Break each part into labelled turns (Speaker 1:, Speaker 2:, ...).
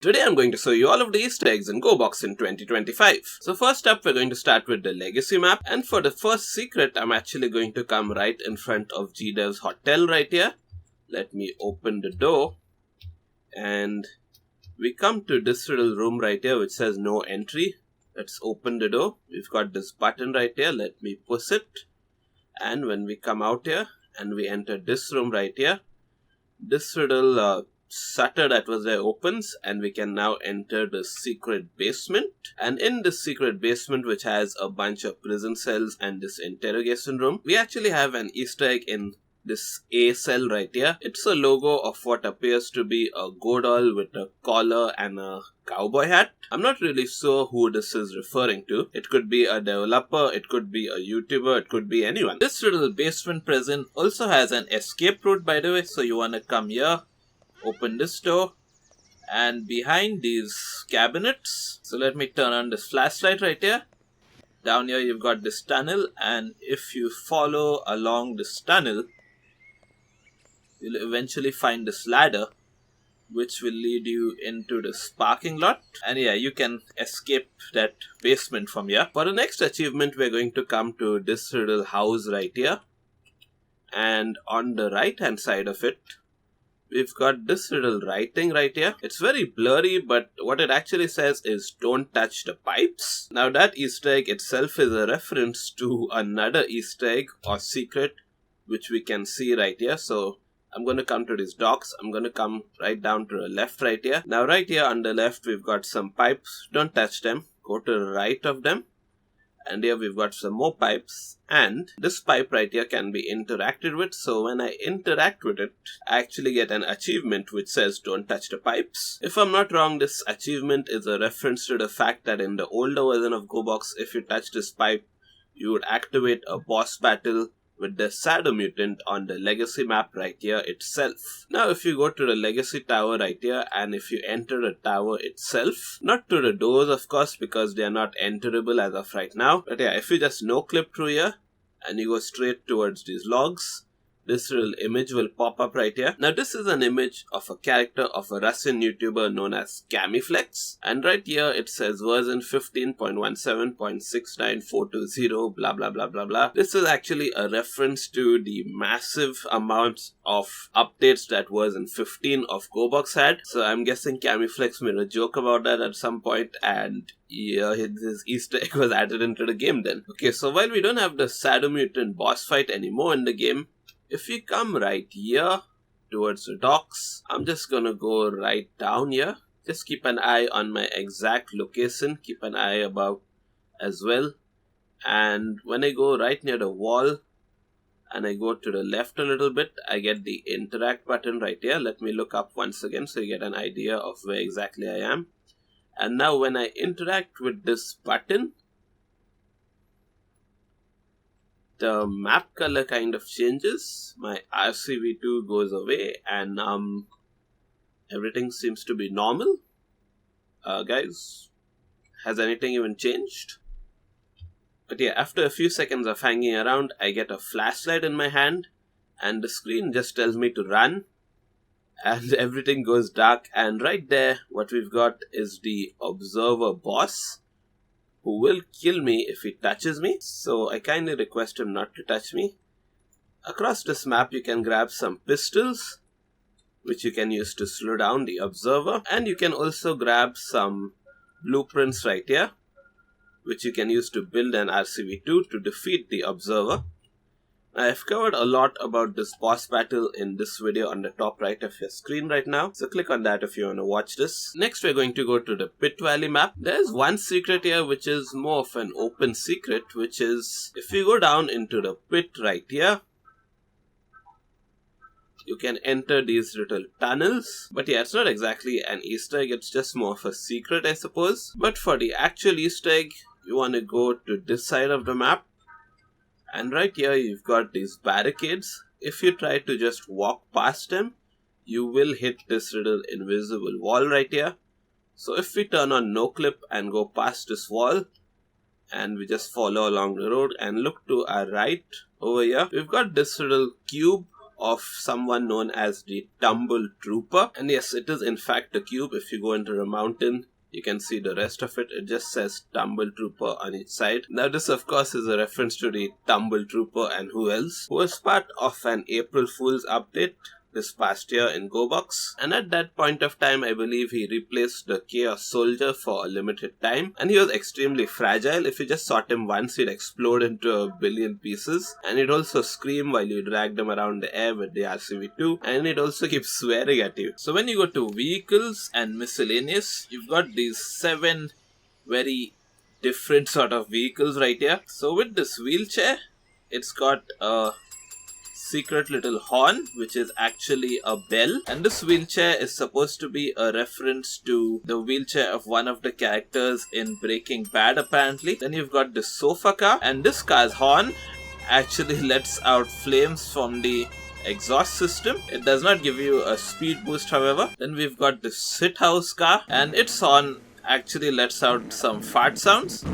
Speaker 1: Today I'm going to show you all of the Easter eggs in Gorebox in 2025. So first up we're going to start with the legacy map, and for the first secret I'm actually going to come right in front of G-Dev's hotel right here. Let me open the door and we come to this little room right here which says no entry. Let's open the door. We've got this button right here. Let me push it, and when we come out here and we enter this room right here, this little shutter that was there opens and we can now enter the secret basement. And in this secret basement, which has a bunch of prison cells and this interrogation room, we actually have an Easter egg in this A cell right here. It's a logo of what appears to be a Goredoll with a collar and a cowboy hat. I'm not really sure who this is referring to. It could be a developer, it could be a YouTuber, it could be anyone. This little basement prison also has an escape route, by the way, so you want to come here, open this door, and behind these cabinets, so let me turn on this flashlight right here. Down here you've got this tunnel, and if you follow along this tunnel, you'll eventually find this ladder which will lead you into this parking lot, and yeah, you can escape that basement from here. For the next achievement we're going to come to this little house right here, and on the right hand side of it we've got this little writing right here. It's very blurry, but what it actually says is don't touch the pipes. Now that Easter egg itself is a reference to another Easter egg or secret which we can see right here. So I'm going to come to these docks. I'm going to come right down to the left right here. Now right here on the left we've got some pipes. Don't touch them. Go to the right of them. And here we've got some more pipes, and this pipe right here can be interacted with. So when I interact with it, I actually get an achievement which says don't touch the pipes. If I'm not wrong, this achievement is a reference to the fact that in the older version of Gorebox, if you touch this pipe, you would activate a boss battle with the Shadow Mutant on the legacy map right here itself. Now if you go to the legacy tower right here, and if you enter the tower itself, not to the doors of course because they are not enterable as of right now, but yeah, if you just no clip through here and you go straight towards these logs, this little image will pop up right here. Now this is an image of a character of a Russian YouTuber known as Camiflex, and right here it says version 15.17.69420 blah blah blah blah blah. This is actually a reference to the massive amounts of updates that version 15 of Gorebox had. So I'm guessing Camiflex made a joke about that at some point, and yeah, his Easter egg was added into the game then. Okay, so while we don't have the Shadow Mutant boss fight anymore in the game, if you come right here towards the docks, I'm just gonna go right down here. Just keep an eye on my exact location. Keep an eye above as well. And when I go right near the wall and I go to the left a little bit, I get the interact button right here. Let me look up once again so you get an idea of where exactly I am. And now when I interact with this button, the map color kind of changes. My RCV2 goes away, and everything seems to be normal. Guys, has anything even changed? But yeah, after a few seconds of hanging around, I get a flashlight in my hand and the screen just tells me to run, and everything goes dark. And right there what we've got is the observer boss, who will kill me if he touches me, so I kindly request him not to touch me. Across this map you can grab some pistols, which you can use to slow down the observer, and you can also grab some blueprints right here, which you can use to build an RCV2 to defeat the observer. I've covered a lot about this boss battle in this video on the top right of your screen right now, so click on that if you want to watch this. Next we're going to go to the Pit Valley map. There's one secret here which is more of an open secret, which is if you go down into the pit right here, you can enter these little tunnels. But yeah, it's not exactly an Easter egg, it's just more of a secret I suppose. But for the actual Easter egg, you want to go to this side of the map, and right here you've got these barricades. If you try to just walk past them, you will hit this little invisible wall right here. So if we turn on no clip and go past this wall, and we just follow along the road and look to our right over here, we've got this little cube of someone known as the Tumble Trooper. And yes, it is in fact a cube. If you go into a mountain, you can see the rest of it. It just says Tumble Trooper on each side. Now this of course is a reference to the Tumble Trooper and who else, who was part of an April Fool's update this past year in Gobox, and at that point of time I believe he replaced the Chaos Soldier for a limited time, and he was extremely fragile. If you just shot him once, he'd explode into a billion pieces, and he'd also scream while you dragged him around the air with the RCV2, and he'd also keep swearing at you. So when you go to vehicles and miscellaneous, you've got these 7 very different sort of vehicles right here. So with this wheelchair, it's got a secret little horn, which is actually a bell, and this wheelchair is supposed to be a reference to the wheelchair of one of the characters in Breaking Bad apparently. Then you've got the sofa car, and this car's horn actually lets out flames from the exhaust system. It does not give you a speed boost, however. Then we've got the sit house car, and its horn actually lets out some fart sounds.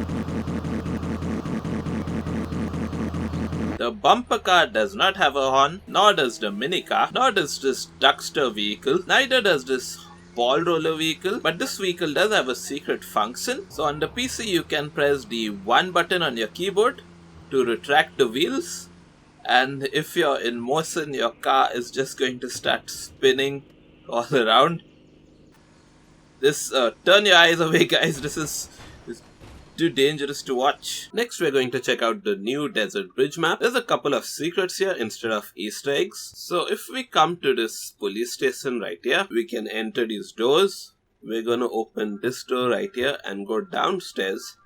Speaker 1: The bumper car does not have a horn, nor does the mini car, nor does this duckster vehicle, neither does this ball roller vehicle, but this vehicle does have a secret function. So on the PC you can press the 1 button on your keyboard to retract the wheels, and if you're in motion your car is just going to start spinning all around. This, turn your eyes away guys, this is too dangerous to watch. Next we're going to check out the new Desert Bridge map. There's a couple of secrets here instead of Easter eggs. So if we come to this police station right here, we can enter these doors. We're going to open this door right here and go downstairs.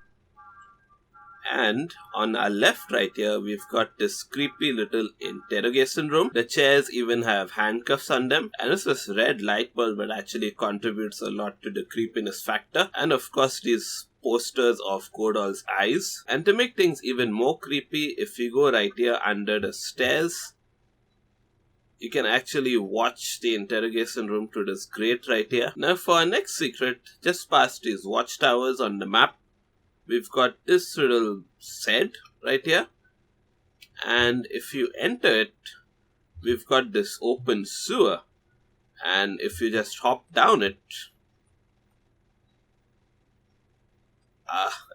Speaker 1: And on our left right here, we've got this creepy little interrogation room. The chairs even have handcuffs on them. And it's this red light bulb that actually contributes a lot to the creepiness factor. And of course these posters of Goredolls' eyes. And to make things even more creepy, if you go right here under the stairs, you can actually watch the interrogation room through this grate right here. Now for our next secret, just past these watchtowers on the map, we've got this little shed right here. And if you enter it, we've got this open sewer. And if you just hop down it,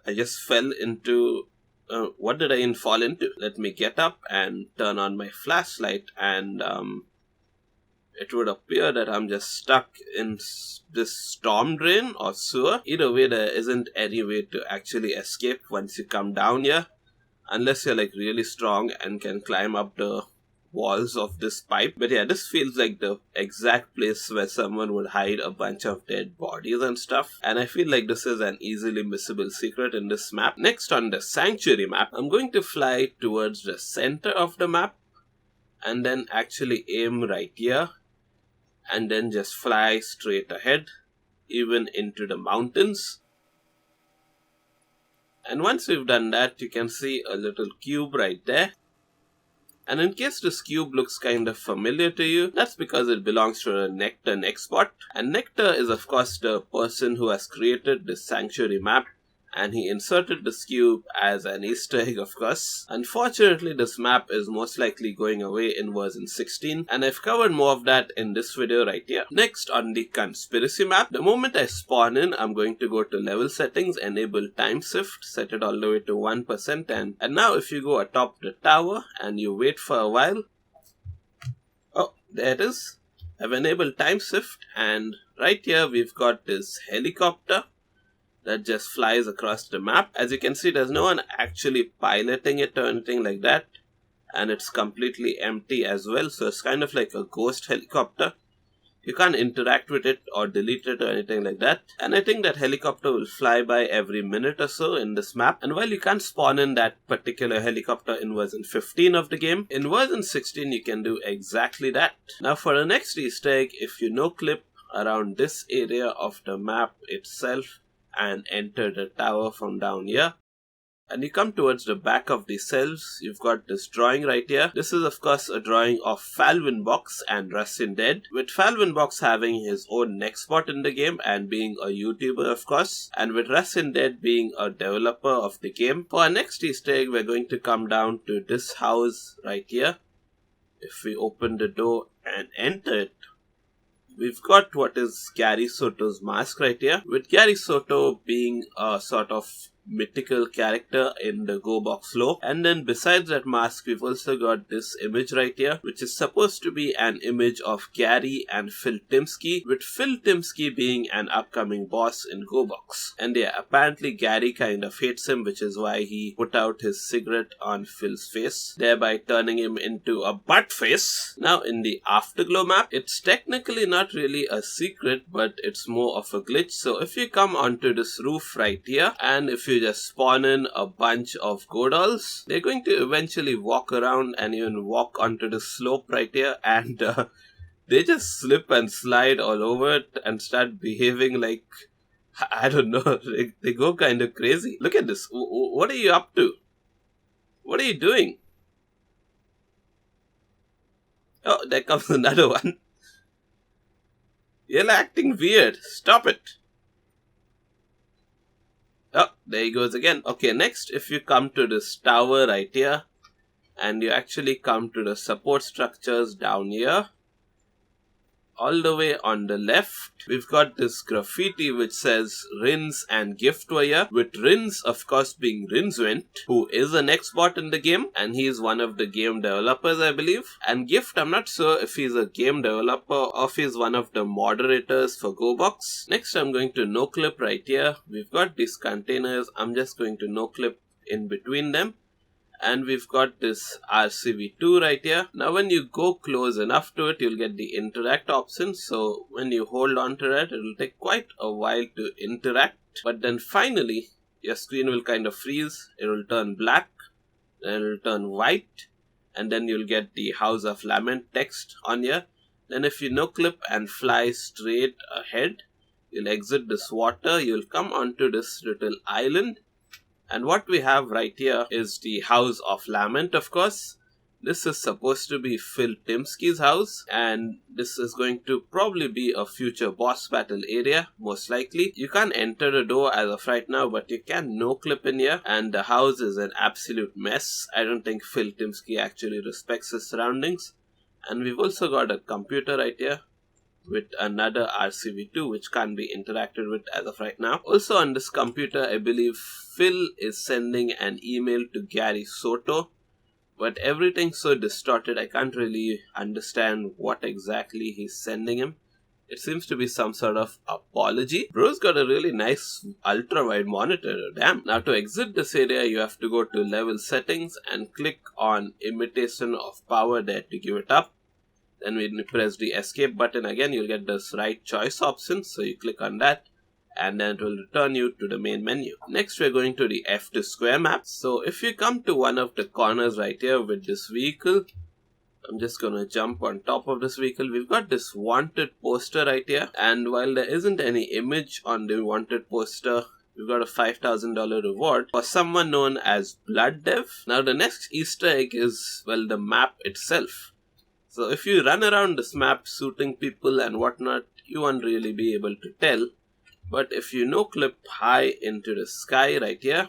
Speaker 1: I just fell into... what did I fall into? Let me get up and turn on my flashlight, and it would appear that I'm just stuck in this storm drain or sewer. Either way, there isn't any way to actually escape once you come down here, unless you're like really strong and can climb up the walls of this pipe. But yeah, this feels like the exact place where someone would hide a bunch of dead bodies and stuff, and I feel like this is an easily missable secret in this map. Next, on the sanctuary map, I'm going to fly towards the center of the map and then actually aim right here and then just fly straight ahead, even into the mountains. And once we've done that, you can see a little cube right there. And in case this cube looks kind of familiar to you, that's because it belongs to a Nectar Nextbot. And Nectar is of course the person who has created this sanctuary map, and he inserted this cube as an Easter egg of course. Unfortunately, this map is most likely going away in version 16, and I've covered more of that in this video right here. Next, on the conspiracy map, the moment I spawn in, I'm going to go to level settings, enable time shift, set it all the way to 1%, and now if you go atop the tower and you wait for a while, oh, there it is. I've enabled time shift, and right here we've got this helicopter that just flies across the map. As you can see, there's no one actually piloting it or anything like that, and it's completely empty as well, so it's kind of like a ghost helicopter. You can't interact with it or delete it or anything like that, and I think that helicopter will fly by every minute or so in this map. And while you can't spawn in that particular helicopter in version 15 of the game, in version 16 you can do exactly that. Now for the next Easter egg, if you no-clip around this area of the map itself and enter the tower from down here, and you come towards the back of the cells, you've got this drawing right here. This is of course a drawing of Falwinbox and Rustin Dead, with Falwinbox having his own Nextbot in the game and being a YouTuber of course, and with Rustin Dead being a developer of the game. For our next Easter egg, we're going to come down to this house right here, If we open the door and enter it, we've got what is Gary Soto's mask right here, with Gary Soto being a sort of mythical character in the Gobox lore. And then besides that mask, we've also got this image right here, which is supposed to be an image of Gary and Phil Timsky, with Phil Timsky being an upcoming boss in Gobox. And yeah, apparently Gary kind of hates him, which is why he put out his cigarette on Phil's face, thereby turning him into a butt face. Now in the Afterglow map, it's technically not really a secret, but it's more of a glitch. So if you come onto this roof right here, and if you just spawn in a bunch of Goredolls, they're going to eventually walk around and even walk onto the slope right here, and they just slip and slide all over it and start behaving like, I don't know, they go kind of crazy. Look at this. What are you up to? What are you doing? Oh, there comes another one. You're acting weird. Stop it. Oh, there he goes again. Okay, next, if you come to this tower right here, and you actually come to the support structures down here, all the way on the left, we've got this graffiti which says Rins and Gift were here, with Rins of course being Rinswent, who is an ex-bot in the game, and he's one of the game developers, I believe. And Gift, I'm not sure if he's a game developer or if he's one of the moderators for Gobox. Next, I'm going to no-clip right here. We've got these containers. I'm just going to no-clip in between them. And we've got this RCV2 right here. Now when you go close enough to it, you'll get the interact option. So when you hold on to that, it'll take quite a while to interact. But then finally, your screen will kind of freeze. It will turn black, then it will turn white, and then you'll get the House of Lament text on here. Then if you no-clip and fly straight ahead, you'll exit this water. You'll come onto this little island. And what we have right here is the House of Lament, of course. This is supposed to be Phil Timsky's house, and this is going to probably be a future boss battle area, most likely. You can't enter the door as of right now, but you can no-clip in here, and the house is an absolute mess. I don't think Phil Timsky actually respects his surroundings. And we've also got a computer right here, with another RCV2 which can't be interacted with as of right now. Also on this computer, I believe Phil is sending an email to Gary Soto, but everything's so distorted I can't really understand what exactly he's sending him. It seems to be some sort of apology. Bro's got a really nice ultra-wide monitor, damn. Now to exit this area, you have to go to level settings and click on imitation of power there to give it up. Then when you press the escape button again, you'll get this right choice option. So you click on that, and then it will return you to the main menu. Next, we're going to the F2 square map. So if you come to one of the corners right here with this vehicle, I'm just gonna jump on top of this vehicle. We've got this wanted poster right here, and while there isn't any image on the wanted poster, we've got a $5,000 reward for someone known as Blood Dev. Now the next Easter egg is, well, the map itself. So if you run around this map shooting people and whatnot, you won't really be able to tell. But if you no-clip high into the sky right here,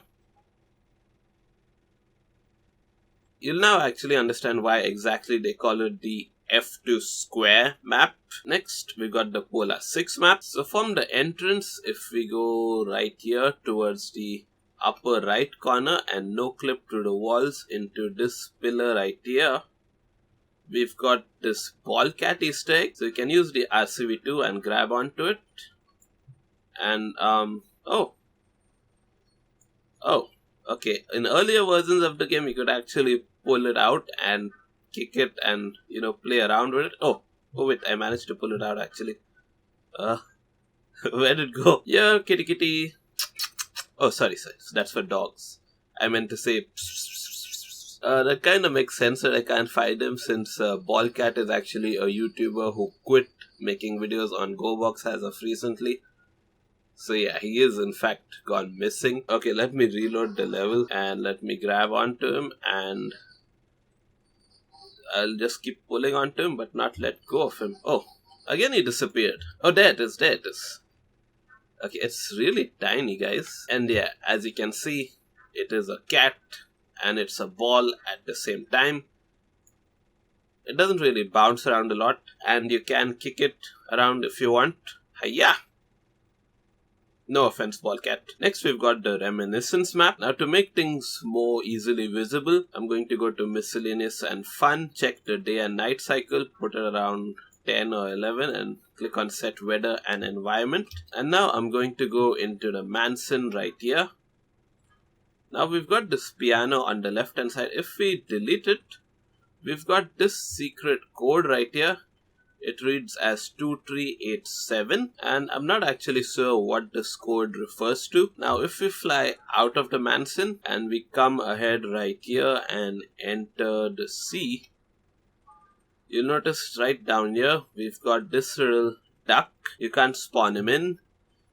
Speaker 1: you'll now actually understand why exactly they call it the F2 square map. Next, we got the Polar 6 map. So from the entrance, if we go right here towards the upper right corner and no-clip through the walls into this pillar right here, we've got this ball cat Easter egg. So you can use the RCV2 and grab onto it. And, okay. In earlier versions of the game, you could actually pull it out and kick it and, play around with it. Oh wait, I managed to pull it out actually. Where did it go? Yeah, kitty kitty. Oh, sorry. That's for dogs. I meant to say that kind of makes sense that I can't find him, since Ballcat is actually a YouTuber who quit making videos on Gobox as of recently. So yeah, he is in fact gone missing. Okay, let me reload the level and let me grab onto him, and I'll just keep pulling onto him but not let go of him. Oh, again he disappeared. Oh, there it is. Okay, it's really tiny, guys. And yeah, as you can see, it is a cat and it's a ball at the same time. it doesn't really bounce around a lot, and you can kick it around if you want. Hiya! No offense, Ballcat. Next, we've got the Reminiscence map. Now, to make things more easily visible, I'm going to go to Miscellaneous and Fun, check the day and night cycle, put it around 10 or 11, and click on Set Weather and Environment. And now I'm going to go into the mansion right here. Now, we've got this piano on the left hand side. If we delete it, we've got this secret code right here. It reads as 2387, and I'm not actually sure what this code refers to. Now, if we fly out of the mansion and we come ahead right here and enter the sea, you'll notice right down here, we've got this little duck. You can't spawn him in.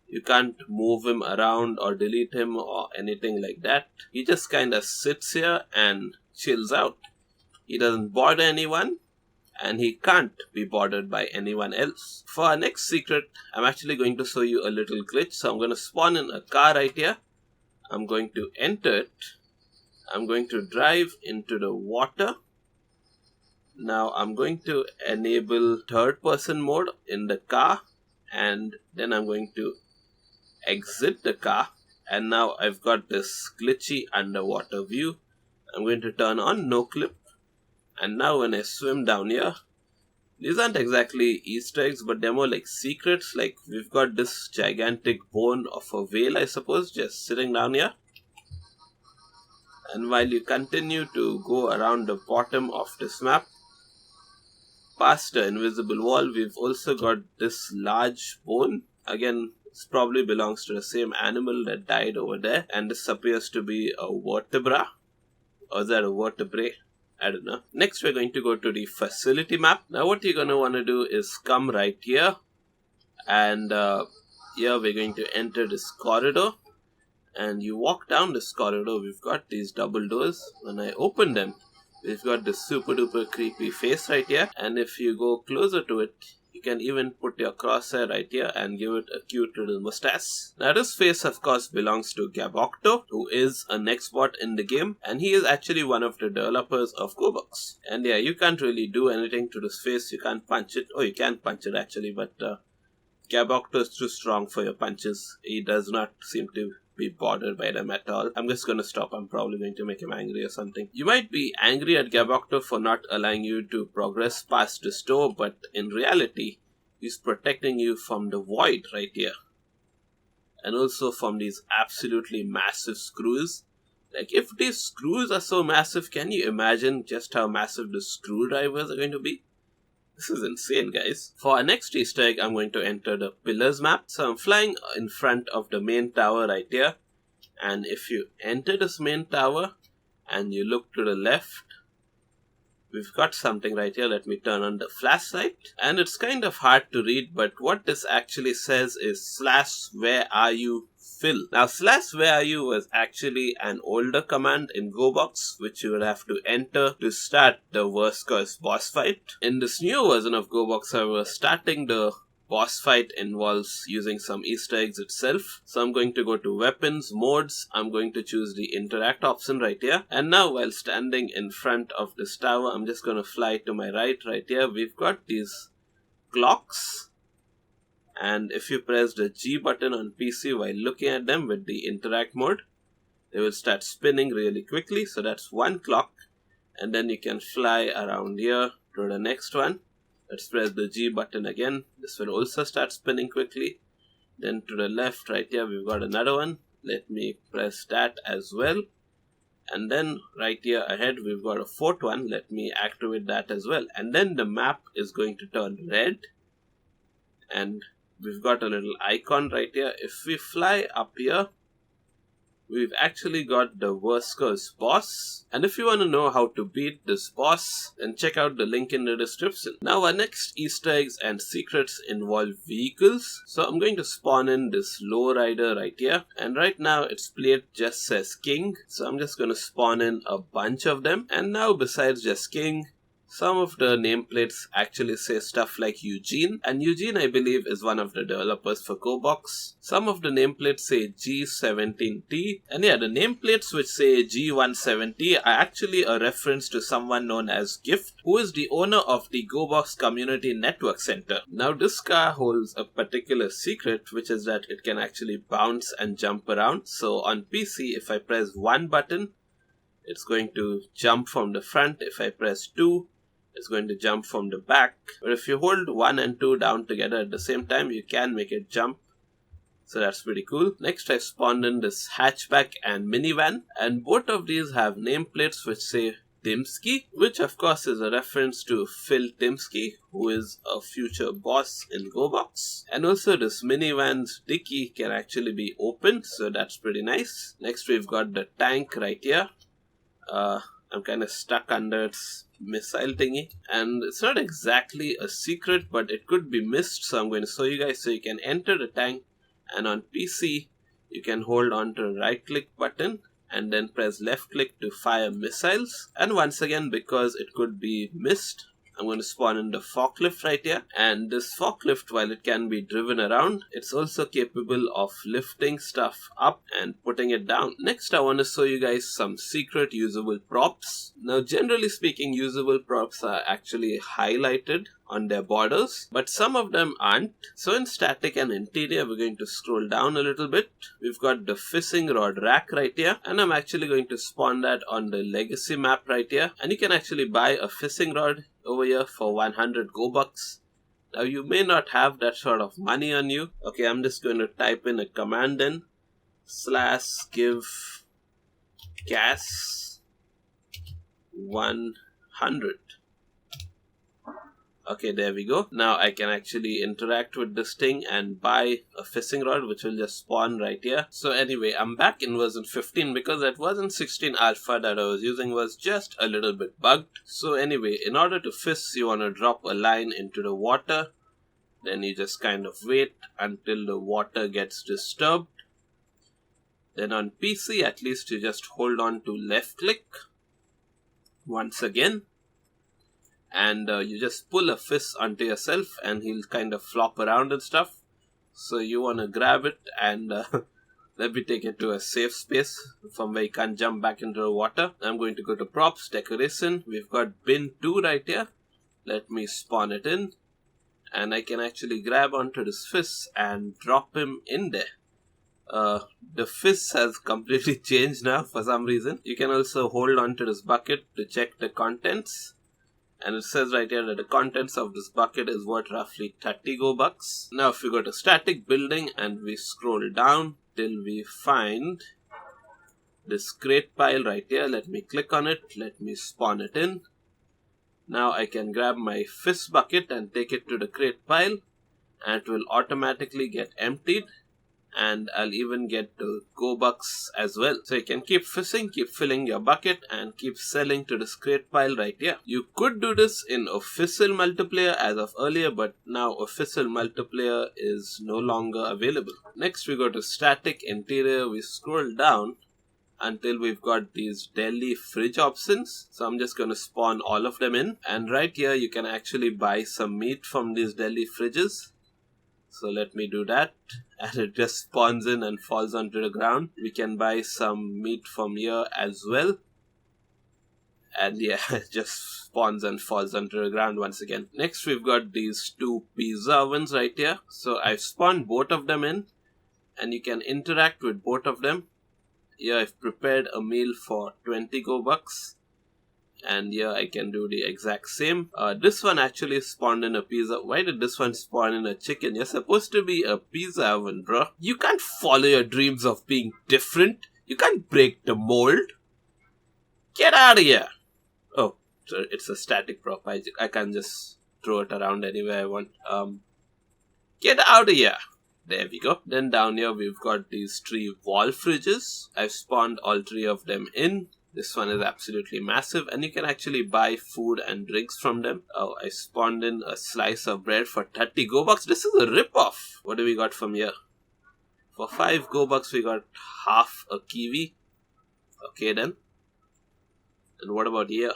Speaker 1: You can't move him around or delete him or anything like that. He just kind of sits here and chills out. He doesn't bother anyone, and he can't be bothered by anyone else. For our next secret, I'm actually going to show you a little glitch. So I'm going to spawn in a car right here. I'm going to enter it. I'm going to drive into the water. Now I'm going to enable third person mode in the car, and then I'm going to exit the car, and now I've got this glitchy underwater view. I'm going to turn on no clip. And now when I swim down here, these aren't exactly Easter eggs, but they're more like secrets. Like, we've got this gigantic bone of a whale, I suppose, just sitting down here. And while you continue to go around the bottom of this map, past the invisible wall, we've also got this large bone. Again, this probably belongs to the same animal that died over there. And this appears to be a vertebra. Or is that a vertebrae? I don't know. Next, we're going to go to the facility map. Now, what you're going to want to do is come right here. And here we're going to enter this corridor. And you walk down this corridor. We've got these double doors. When I open them, we've got this super duper creepy face right here. And if you go closer to it, you can even put your crosshair right here and give it a cute little mustache. Now, this face, of course, belongs to Gabochto, who is an expert in the game, and he is actually one of the developers of Gorebox. And yeah, you can't really do anything to this face. You can't punch it. Oh, you can punch it actually, but Gabochto is too strong for your punches. He does not seem to be bothered by them at all. I'm just gonna stop. I'm probably going to make him angry or something. You might be angry at Gabochto for not allowing you to progress past this door, but in reality, he's protecting you from the void right here. And also from these absolutely massive screws. Like, if these screws are so massive, can you imagine just how massive the screwdrivers are going to be? This is insane, guys. For our next Easter egg, I'm going to enter the pillars map. So I'm flying in front of the main tower right here. And if you enter this main tower and you look to the left, we've got something right here. Let me turn on the flashlight. And it's kind of hard to read, but what this actually says is /where are you Phil. Now, /where are you was actually an older command in Gobox, which you would have to enter to start the worst curse boss fight. In this new version of Gobox, however, starting the boss fight involves using some Easter eggs itself. So I'm going to go to weapons, modes. I'm going to choose the interact option right here. And now while standing in front of this tower, I'm just going to fly to my right here. We've got these clocks. And if you press the G button on PC while looking at them with the interact mode, they will start spinning really quickly. So that's one clock. And then you can fly around here to the next one. Let's press the G button again. This will also start spinning quickly. Then to the left right here, we've got another one. Let me press that as well. And then right here ahead, we've got a fourth one. Let me activate that as well. And then the map is going to turn red. And we've got a little icon right here. If we fly up here, we've actually got the worst curse boss. And if you want to know how to beat this boss, then check out the link in the description. Now our next Easter eggs and secrets involve vehicles. So I'm going to spawn in this lowrider right here. And right now its plate just says King. So I'm just going to spawn in a bunch of them. And now besides just King, Some of the nameplates actually say stuff like Eugene, and Eugene I believe is one of the developers for Gorebox. Some of the nameplates say G17T, and yeah, the nameplates which say G17T are actually a reference to someone known as Gift, who is the owner of the Gorebox Community Network Center. Now this car holds a particular secret, which is that it can actually bounce and jump around. So on PC, if I press one button, it's going to jump from the front. If I press 2, it's going to jump from the back. But if you hold 1 and 2 down together at the same time, you can make it jump. So that's pretty cool. Next, I spawned in this hatchback and minivan, and both of these have nameplates which say Timsky, which of course is a reference to Phil Timsky, who is a future boss in Gobox. And also this minivan's dicky can actually be opened, so that's pretty nice. Next, we've got the tank right here. I'm kind of stuck under its missile thingy, and it's not exactly a secret, but it could be missed, so I'm going to show you guys. So you can enter the tank, and on PC you can hold on to the right click button and then press left click to fire missiles. And once again, because it could be missed, I'm going to spawn in the forklift right here. And this forklift, while it can be driven around, it's also capable of lifting stuff up and putting it down. Next, I want to show you guys some secret usable props. Now, generally speaking, usable props are actually highlighted on their borders, but some of them aren't. So in static and interior, we're going to scroll down a little bit. We've got the fishing rod rack right here, and I'm actually going to spawn that on the legacy map right here. And you can actually buy a fishing rod over here for 100 Gobucks. Now you may not have that sort of money on you. Okay, I'm just going to type in a command in /give gas 100. Okay, there we go. Now I can actually interact with this thing and buy a fishing rod, which will just spawn right here. So anyway, I'm back in version 15 because that version 16 alpha that I was using was just a little bit bugged. So anyway, in order to fish, you want to drop a line into the water. Then you just kind of wait until the water gets disturbed. Then on PC, at least you just hold on to left click once again. And you just pull a fish onto yourself and he'll kind of flop around and stuff. So you want to grab it and let me take it to a safe space from where you can't jump back into the water. I'm going to go to props, decoration. We've got bin 2 right here. Let me spawn it in. And I can actually grab onto this fish and drop him in there. The fish has completely changed now for some reason. You can also hold onto this bucket to check the contents. And it says right here that the contents of this bucket is worth roughly 30 Gobucks. Now if we go to static building and we scroll down till we find this crate pile right here. Let me click on it. Let me spawn it in. Now I can grab my fish bucket and take it to the crate pile. And it will automatically get emptied. And I'll even get the Gobucks as well. So you can keep fishing, keep filling your bucket, and keep selling to this crate pile right here. You could do this in official multiplayer as of earlier, but now official multiplayer is no longer available. Next we go to static interior. We scroll down until we've got these deli fridge options. So I'm just going to spawn all of them in. And right here you can actually buy some meat from these deli fridges. So let me do that, and it just spawns in and falls onto the ground. We can buy some meat from here as well. And yeah, it just spawns and falls onto the ground once again. Next we've got these 2 pizza ovens right here. So I've spawned both of them in, and you can interact with both of them. Here I've prepared a meal for 20 Gobucks. And here I can do the exact same. This one actually spawned in a pizza. Why did this one spawn in a chicken? You're supposed to be a pizza oven, bro. You can't follow your dreams of being different. You can't break the mold. Get out of here. Oh, so it's a static prop. I can't just throw it around anywhere I want. Get out of here. There we go. Then down here we've got these 3 wall fridges. I've spawned all 3 of them in. This one is absolutely massive, and you can actually buy food and drinks from them. Oh, I spawned in a slice of bread for 30 Gobucks. This is a rip-off. What do we got from here? For 5 Gobucks, we got half a kiwi. Okay then. And what about here?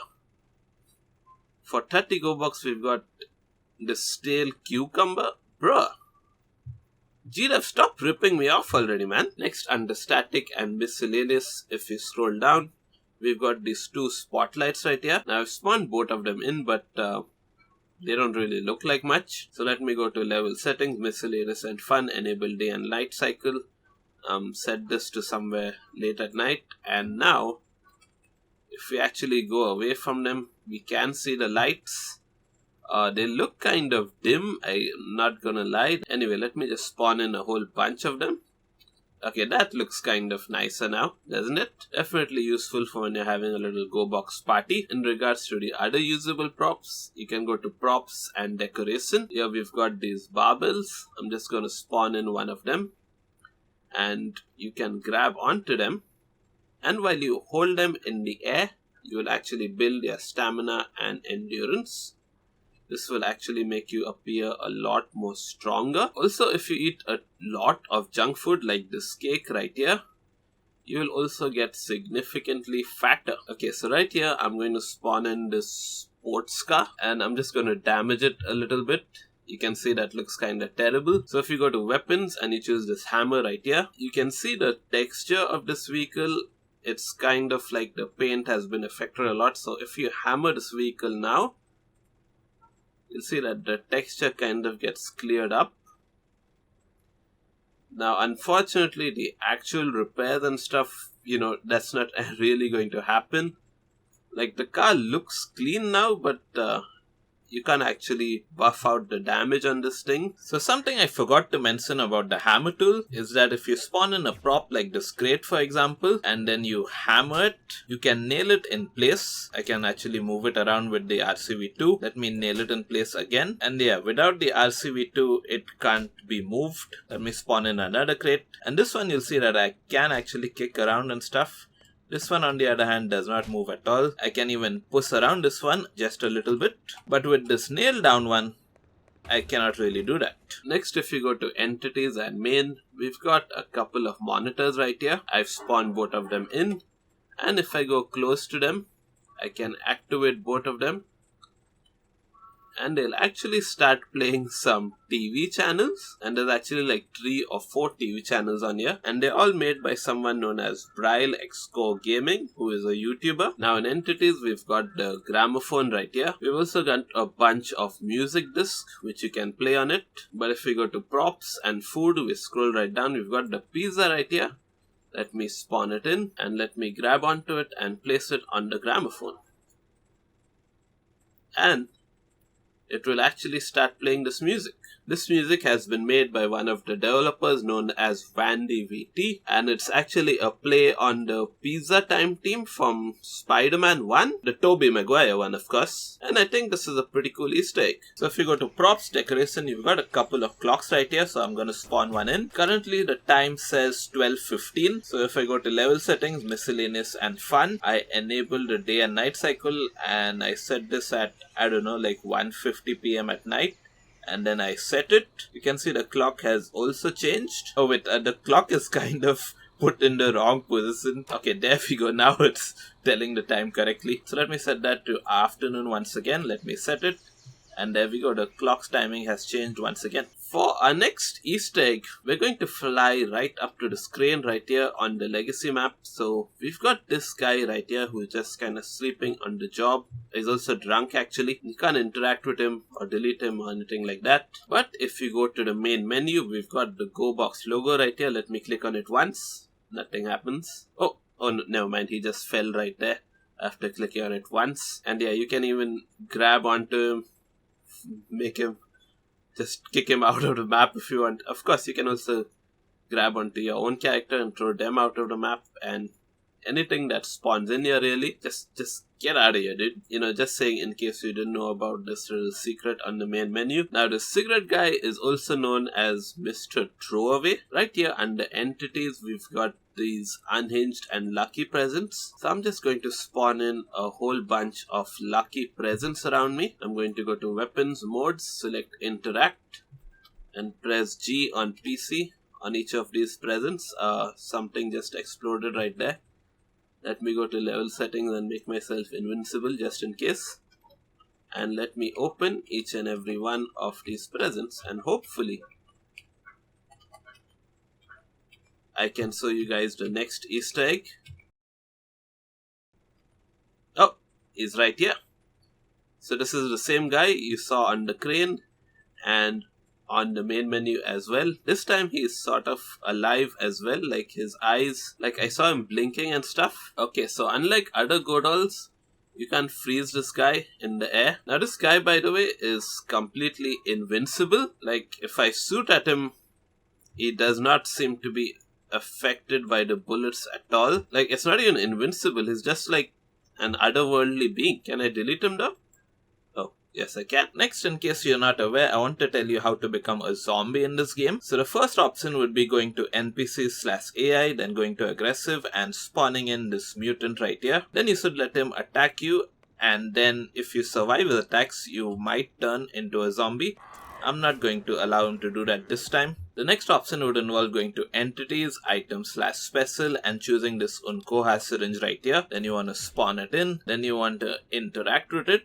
Speaker 1: For 30 Gobox, we've got the stale cucumber. Bruh. GDev, stop ripping me off already, man. Next, under static and miscellaneous, if you scroll down, we've got these two spotlights right here. Now, I've spawned both of them in, but they don't really look like much. So let me go to level settings, miscellaneous and fun, enable day and night cycle. Set this to somewhere late at night. And now, if we actually go away from them, we can see the lights. They look kind of dim, I'm not gonna lie. Anyway, let me just spawn in a whole bunch of them. Okay, that looks kind of nicer now, doesn't it? Definitely useful for when you're having a little Gobox party. In regards to the other usable props, you can go to props and decoration. Here we've got these barbells. I'm just gonna spawn in one of them. And you can grab onto them. And while you hold them in the air, you will actually build your stamina and endurance. This will actually make you appear a lot more stronger. Also, if you eat a lot of junk food like this cake right here, you will also get significantly fatter. Okay, so right here, I'm going to spawn in this sports car and I'm just going to damage it a little bit. You can see that looks kind of terrible. So if you go to weapons and you choose this hammer right here, you can see the texture of this vehicle. It's kind of like the paint has been affected a lot. So if you hammer this vehicle now, you'll see that the texture kind of gets cleared up. Now, unfortunately, the actual repairs and stuff, that's not really going to happen. Like, the car looks clean now, but you can't actually buff out the damage on this thing. So something I forgot to mention about the hammer tool is that if you spawn in a prop like this crate, for example, and then you hammer it, you can nail it in place. I can actually move it around with the RCV2. Let me nail it in place again. And yeah, without the RCV2, it can't be moved. Let me spawn in another crate. And this one, you'll see that I can actually kick around and stuff. This one, on the other hand, does not move at all. I can even push around this one just a little bit. But with this nail down one, I cannot really do that. Next, if you go to entities and main, we've got a couple of monitors right here. I've spawned both of them in. And if I go close to them, I can activate both of them. And they'll actually start playing some TV channels. And there's actually like 3 or 4 TV channels on here. And they're all made by someone known as Bryle Xcore Gaming, who is a YouTuber. Now in entities, we've got the gramophone right here. We've also got a bunch of music discs, which you can play on it. But if we go to props and food, we scroll right down. We've got the pizza right here. Let me spawn it in. And let me grab onto it and place it on the gramophone. And it will actually start playing this music. This music has been made by one of the developers known as VandyVT, and it's actually a play on the Pizza Time team from Spider-Man 1, the Tobey Maguire one, of course. And I think this is a pretty cool Easter egg. So if you go to props, decoration, you've got a couple of clocks right here, so I'm going to spawn one in. Currently the time says 12:15, so if I go to level settings, miscellaneous and fun, I enable the day and night cycle, and I set this at, I don't know, like 1:50 p.m. at night. And then I set it. You can see the clock has also changed. Oh wait, the clock is kind of put in the wrong position. Okay, there we go. Now it's telling the time correctly. So let me set that to afternoon once again. Let me set it. And there we go. The clock's timing has changed once again. For our next Easter egg, we're going to fly right up to the screen right here on the legacy map. So we've got this guy right here who's just kind of sleeping on the job. He's also drunk actually. You can't interact with him or delete him or anything like that. But if you go to the main menu, we've got the Gobox logo right here. Let me click on it once. Nothing happens. Oh no, never mind. He just fell right there after clicking on it once. And yeah, you can even grab onto him, make him, just kick him out of the map if you want. Of course, you can also grab onto your own character and throw them out of the map, and anything that spawns in here really, just get out of here, dude. Just saying in case you didn't know about this little secret on the main menu. Now, the cigarette guy is also known as Mr. Throwaway. Right here under entities, we've got these unhinged and lucky presents. So I'm just going to spawn in a whole bunch of lucky presents around me. I'm going to go to weapons, modes, select interact, and press G on PC on each of these presents. Something just exploded right there. Let me go to level settings and make myself invincible just in case. And let me open each and every one of these presents, and hopefully I can show you guys the next Easter egg. Oh, he's right here. So this is the same guy you saw on the crane and on the main menu as well. This time he's sort of alive as well, like his eyes, like I saw him blinking and stuff. Okay, so unlike other Goredolls, you can't freeze this guy in the air. Now this guy, by the way, is completely invincible. Like if I shoot at him, he does not seem to be affected by the bullets at all. Like it's not even invincible, he's just like an otherworldly being. Can I delete him though? Oh, yes I can. Next, in case you're not aware, I want to tell you how to become a zombie in this game. So the first option would be going to NPCs/AI, then going to aggressive and spawning in this mutant right here. Then you should let him attack you, and then if you survive his attacks, you might turn into a zombie. I'm not going to allow him to do that this time. The next option would involve going to entities, items/special, and choosing this Unkoha syringe right here. Then you want to spawn it in. Then you want to interact with it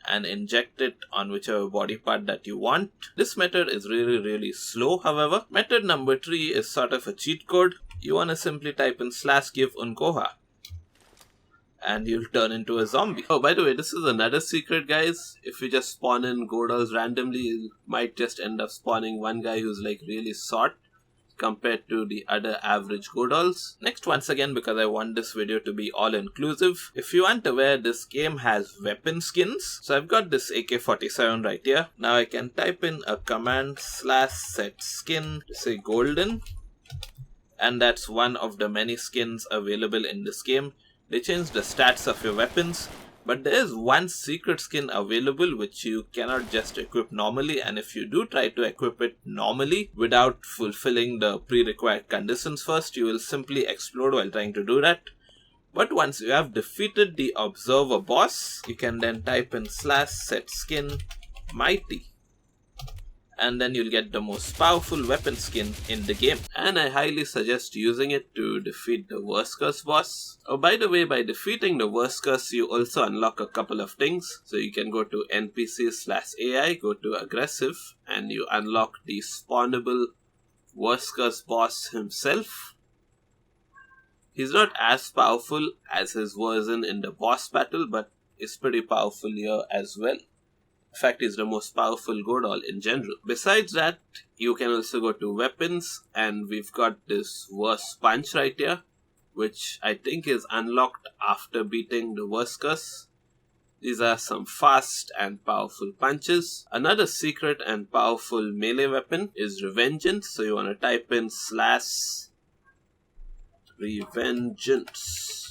Speaker 1: and inject it on whichever body part that you want. This method is really slow, however. Method number 3 is sort of a cheat code. You want to simply type in /give Unkoha, and you'll turn into a zombie. Oh, by the way, this is another secret, guys. If you just spawn in Goredolls randomly, you might just end up spawning one guy who's like really short compared to the other average Goredolls. Next, once again, because I want this video to be all inclusive, if you aren't aware, this game has weapon skins. So I've got this AK-47 right here. Now I can type in a command /set skin to say golden, and that's one of the many skins available in this game. They change the stats of your weapons, but there is one secret skin available which you cannot just equip normally, and if you do try to equip it normally without fulfilling the pre-required conditions first, you will simply explode while trying to do that. But once you have defeated the observer boss, you can then type in /set skin mighty, and then you'll get the most powerful weapon skin in the game. And I highly suggest using it to defeat the worst curse boss. Oh, by the way, by defeating the worst curse, you also unlock a couple of things. So you can go to NPCs/AI, go to aggressive, and you unlock the spawnable worst curse boss himself. He's not as powerful as his version in the boss battle, but is pretty powerful here as well. In fact, he's the most powerful Goredoll in general. Besides that, you can also go to weapons, and we've got this worst punch right here, which I think is unlocked after beating the worst curse. These are some fast and powerful punches. Another secret and powerful melee weapon is Revengeance, so you want to type in /Revengeance.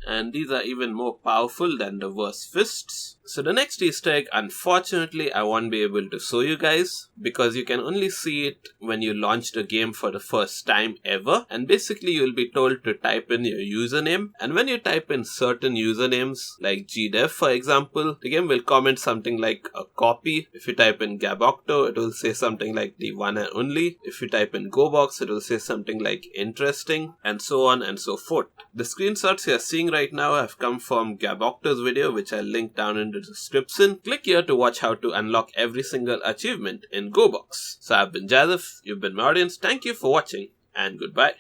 Speaker 1: And these are even more powerful than the worst fists. So the next Easter egg, unfortunately, I won't be able to show you guys because you can only see it when you launch the game for the first time ever. And basically, you'll be told to type in your username. And when you type in certain usernames, like GDev for example, the game will comment something like a copy. If you type in Gabochto, it will say something like the one and only. If you type in Gorebox, it will say something like interesting, and so on and so forth. The screenshots you're seeing right now have come from Gabochto's video, which I'll link down in the description. Click here to watch how to unlock every single achievement in Gorebox. So I've been Jazef, you've been my audience, thank you for watching, and goodbye.